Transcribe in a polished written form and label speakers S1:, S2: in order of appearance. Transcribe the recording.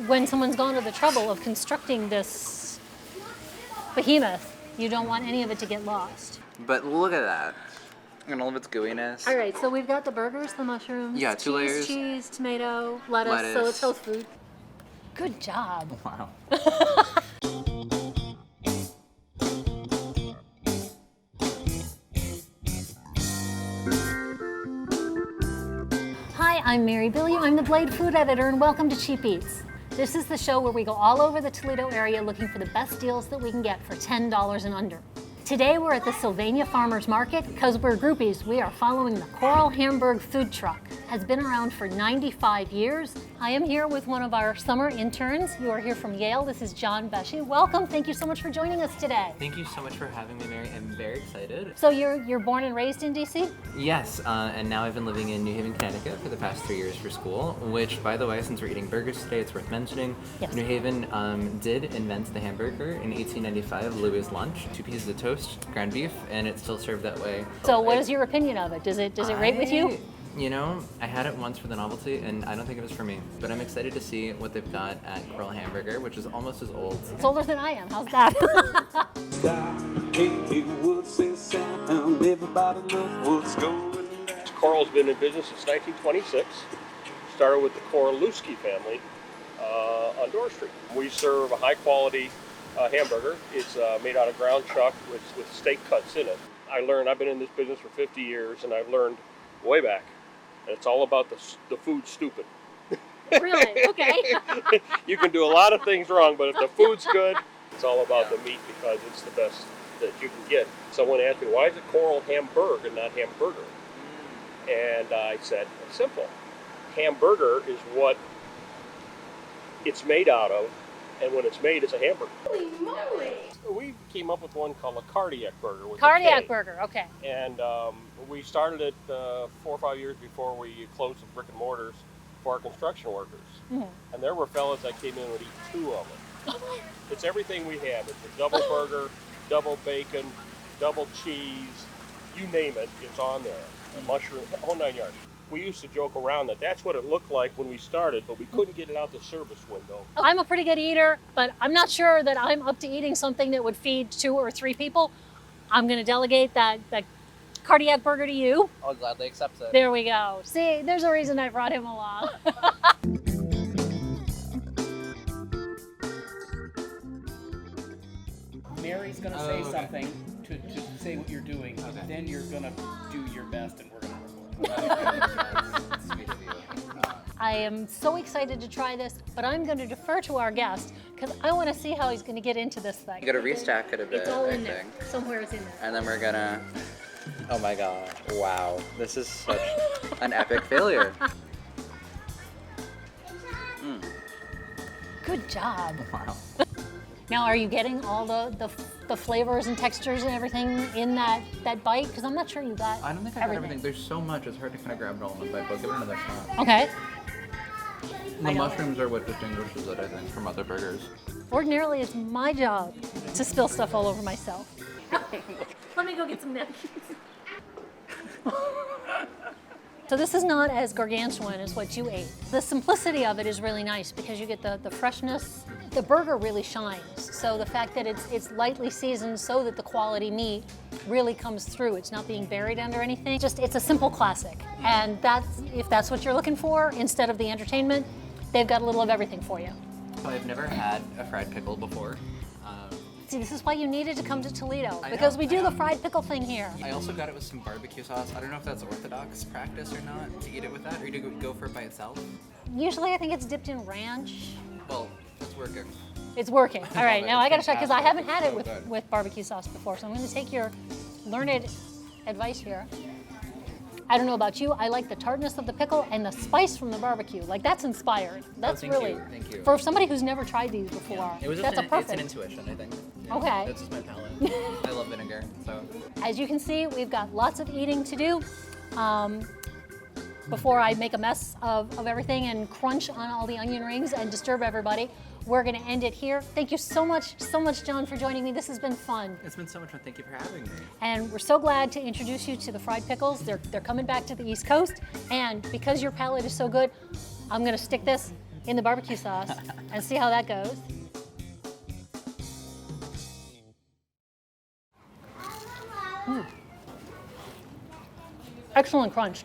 S1: When someone's gone to the trouble of constructing this behemoth, you don't want any of it to get lost.
S2: But look at that. And all of its gooiness.
S1: All right, so we've got the burgers, the mushrooms,
S2: Yeah, two layers.
S1: cheese, tomato, lettuce, so it's health food. Good job.
S2: Wow.
S1: Hi, I'm Mary Bilyeu. I'm the Blade food editor, and welcome to Cheap Eats. This is the show where we go all over the Toledo area looking for the best deals that we can get for $10 and under. Today we're at the Sylvania Farmers Market. Because we're groupies, we are following the Koral Hamburg food truck. Has been around for 95 years. I am here with one of our summer interns. You are here from Yale. This is John Besche. Welcome. Thank you so much for joining us today.
S2: Thank you so much for having me, Mary. I'm very excited.
S1: So you're born and raised in DC?
S2: Yes, and now I've been living in New Haven, Connecticut for the past 3 years for school, which, by the way, since we're eating burgers today, it's worth mentioning.
S1: Yes.
S2: New Haven did invent the hamburger in 1895, Louis' lunch, 2 pieces of toast, ground beef, and it's still served that way.
S1: So what is your opinion of it? Does it rate with you?
S2: You know, I had it once for the novelty, and I don't think it was for me. But I'm excited to see what they've got at Koral Hamburger, which is almost as old.
S1: It's older than I am. How's that?
S3: Koral's been in business since 1926. Started with the Koralewski family on Dorr Street. We serve a high-quality hamburger. It's made out of ground chuck with steak cuts in it. I've been in this business for 50 years, and I've learned way back. And it's all about the food stupid.
S1: Really? Okay.
S3: You can do a lot of things wrong, but if the food's good, it's all about the meat because it's the best that you can get. Someone asked me, why is it Koral Hamburg and not hamburger? And I said, it's simple. Hamburger is what it's made out of, and when it's made, it's a hamburger.
S1: Holy moly!
S3: We came up with one called a cardiac burger. With
S1: Cardiac
S3: a K.
S1: burger, okay.
S3: And we started it 4 or 5 years before we closed the brick and mortars for our construction workers. Mm-hmm. And there were fellas that came in and would eat 2 of them. It's everything we have. It's a double burger, double bacon, double cheese, you name it, it's on there. A mushroom, whole 9 yards. We used to joke around that that's what it looked like when we started, but we couldn't get it out the service window.
S1: I'm a pretty good eater, but I'm not sure that I'm up to eating something that would feed 2 or 3 people. I'm going to delegate that cardiac burger to you.
S2: I'll gladly accept it.
S1: There we go. See, there's a reason I brought him along.
S4: Mary's going to say something to say what you're doing, then you're going to do your best and we're going to record.
S2: Sweet of you.
S1: I am so excited to try this, but I'm going to defer to our guest because I want to see how he's going to get into this thing.
S2: You gotta restack it a bit.
S1: It's all
S2: I
S1: in there.
S2: think.
S1: Somewhere it's in there.
S2: And then we're gonna. Oh my god. Wow. This is such an epic failure.
S1: Good job.
S2: Wow.
S1: Now, are you getting all the flavors and textures and everything in that bite? Because I'm not sure you got
S2: I don't think I got everything. There's so much, it's hard to kind of grab it all in one bite, but give it another shot.
S1: Okay.
S2: The mushrooms are what distinguishes it, I think, from other burgers.
S1: Ordinarily, it's my job to spill stuff all over myself. Let me go get some napkins. So this is not as gargantuan as what you ate. The simplicity of it is really nice because you get the freshness. The burger really shines. So the fact that it's lightly seasoned so that the quality meat really comes through. It's not being buried under anything. It's a simple classic. And if that's what you're looking for, instead of the entertainment, they've got a little of everything for you.
S2: So I've never had a fried pickle before.
S1: See, this is why you needed to come to Toledo, because we do the fried pickle thing here.
S2: I also got it with some barbecue sauce. I don't know if that's orthodox practice or not, to eat it with that, or to go for it by itself.
S1: Usually I think it's dipped in ranch.
S2: Well, it's working.
S1: It's working. All right, now I gotta check, because I haven't had it
S2: So good.
S1: with barbecue sauce before, so I'm gonna take your learned advice here. I don't know about you, I like the tartness of the pickle and the spice from the barbecue. Like, that's inspired. That's
S2: thank
S1: really,
S2: you, thank you.
S1: for somebody who's never tried these before,
S2: It was
S1: that's
S2: just
S1: a perfect.
S2: It's an intuition, I think. Yeah,
S1: Okay.
S2: That's just my palate. I love vinegar, so.
S1: As you can see, we've got lots of eating to do. Before I make a mess of everything and crunch on all the onion rings and disturb everybody, we're gonna end it here. Thank you so much, John, for joining me. This has been fun.
S2: It's been so much fun. Thank you for having me.
S1: And we're so glad to introduce you to the fried pickles. They're coming back to the East Coast. And because your palate is so good, I'm gonna stick this in the barbecue sauce and see how that goes. Excellent crunch.